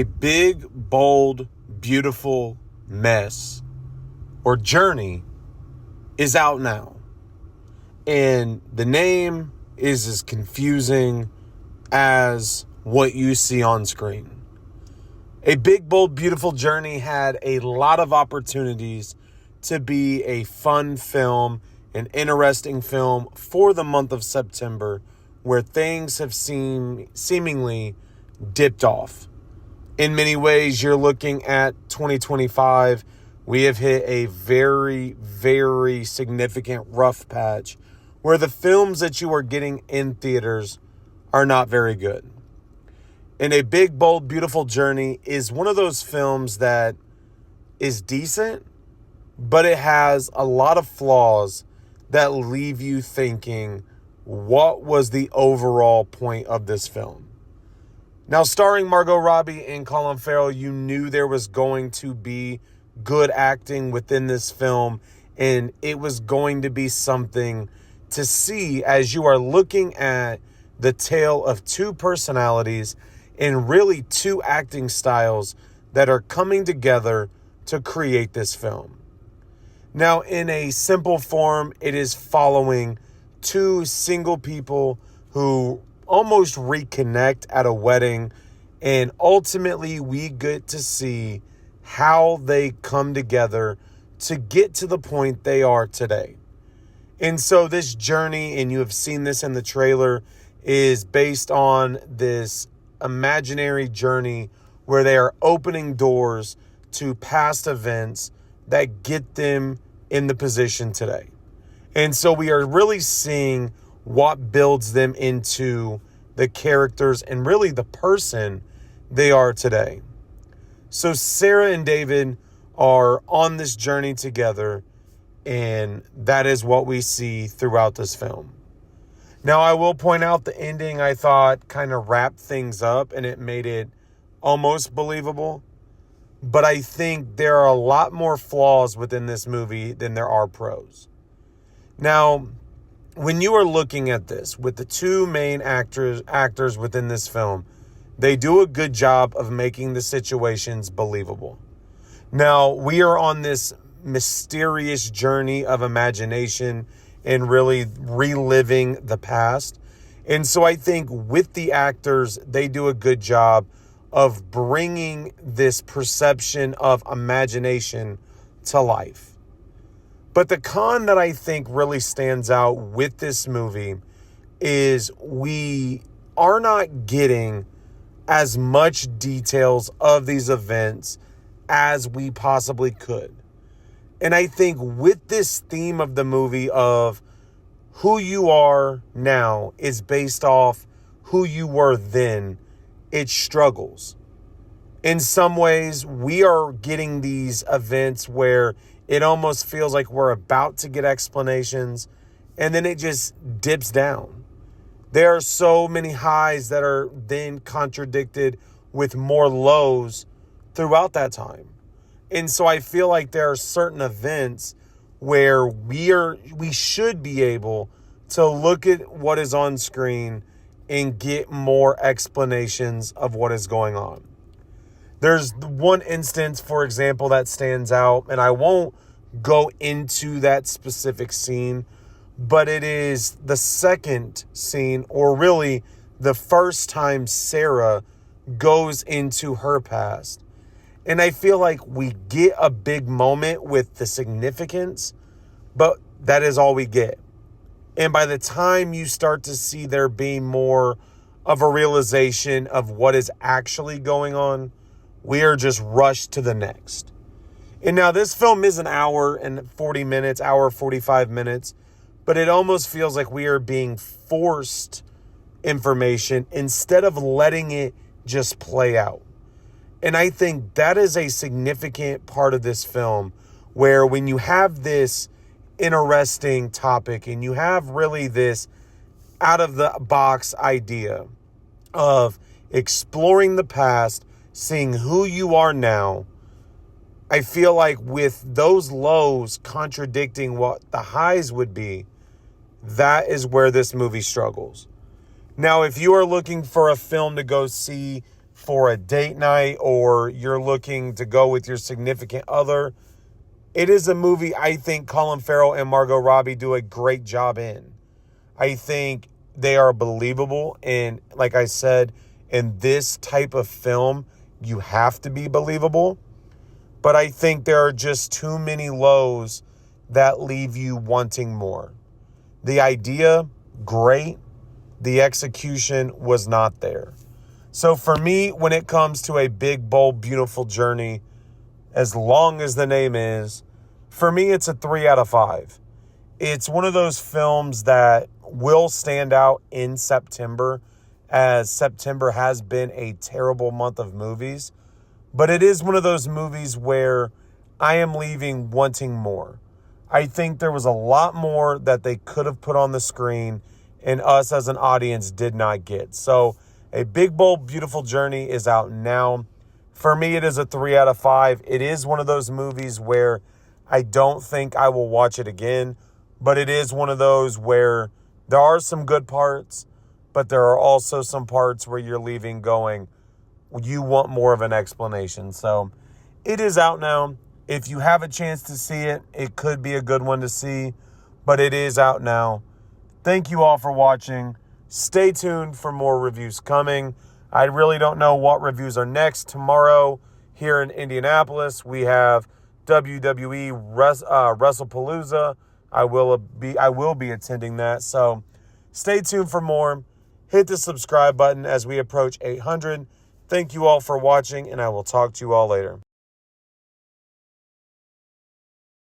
A Big, Bold, Beautiful Mess or Journey is out now. And the name is as confusing as what you see on screen. A Big, Bold, Beautiful Journey had a lot of opportunities to be a fun film, an interesting film for the month of September, where things have seemingly dipped off. In many ways, you're looking at 2025. We have hit a very, very significant rough patch where the films that you are getting in theaters are not very good. And A Big, Bold, Beautiful Journey is one of those films that is decent, but it has a lot of flaws that leave you thinking, what was the overall point of this film? Now, starring Margot Robbie and Colin Farrell, you knew there was going to be good acting within this film, and it was going to be something to see as you are looking at the tale of two personalities and really two acting styles that are coming together to create this film. Now, in a simple form, it is following two single people who almost reconnect at a wedding, and ultimately we get to see how they come together to get to the point they are today. And so this journey, and you have seen this in the trailer, is based on this imaginary journey where they are opening doors to past events that get them in the position today. And so we are really seeing what builds them into the characters and really the person they are today. So Sarah and David are on this journey together, and that is what we see throughout this film. Now, I will point out the ending, I thought, kind of wrapped things up and it made it almost believable. But I think there are a lot more flaws within this movie than there are pros. Now, when you are looking at this with the two main actors within this film, they do a good job of making the situations believable. Now, we are on this mysterious journey of imagination and really reliving the past. And so I think with the actors, they do a good job of bringing this perception of imagination to life. But the con that I think really stands out with this movie is we are not getting as much details of these events as we possibly could. And I think with this theme of the movie of who you are now is based off who you were then, it struggles. In some ways, we are getting these events where it almost feels like we're about to get explanations, and then it just dips down. There are so many highs that are then contradicted with more lows throughout that time. And so I feel like there are certain events where we should be able to look at what is on screen and get more explanations of what is going on. There's one instance, for example, that stands out, and I won't go into that specific scene, but it is the second scene, or really the first time Sarah goes into her past. And I feel like we get a big moment with the significance, but that is all we get. And by the time you start to see there being more of a realization of what is actually going on, we are just rushed to the next. And now this film is an hour and 40 minutes, hour 45 minutes, but it almost feels like we are being forced information instead of letting it just play out. And I think that is a significant part of this film, where when you have this interesting topic and you have really this out of the box idea of exploring the past, seeing who you are now, I feel like with those lows contradicting what the highs would be, that is where this movie struggles. Now, if you are looking for a film to go see for a date night or you're looking to go with your significant other, it is a movie I think Colin Farrell and Margot Robbie do a great job in. I think they are believable. And like I said, in this type of film, you have to be believable. But I think there are just too many lows that leave you wanting more. The idea, great. The execution was not there. So for me, when it comes to a big, bold, beautiful journey, as long as the name is, for me, it's a 3 out of 5. It's one of those films that will stand out in September, as September has been a terrible month of movies. But it is one of those movies where I am leaving wanting more. I think there was a lot more that they could have put on the screen and us as an audience did not get. So a big, bold, beautiful journey is out now. For me, it is a 3 out of 5. It is one of those movies where I don't think I will watch it again, but it is one of those where there are some good parts, but there are also some parts where you're leaving going, you want more of an explanation. So it is out now. If you have a chance to see it, it could be a good one to see, but it is out now. Thank you all for watching. Stay tuned for more reviews coming. I really don't know what reviews are next. Tomorrow here in Indianapolis, we have WWE WrestlePalooza. I will be attending that. So stay tuned for more. Hit the subscribe button as we approach 800. Thank you all for watching, and I will talk to you all later.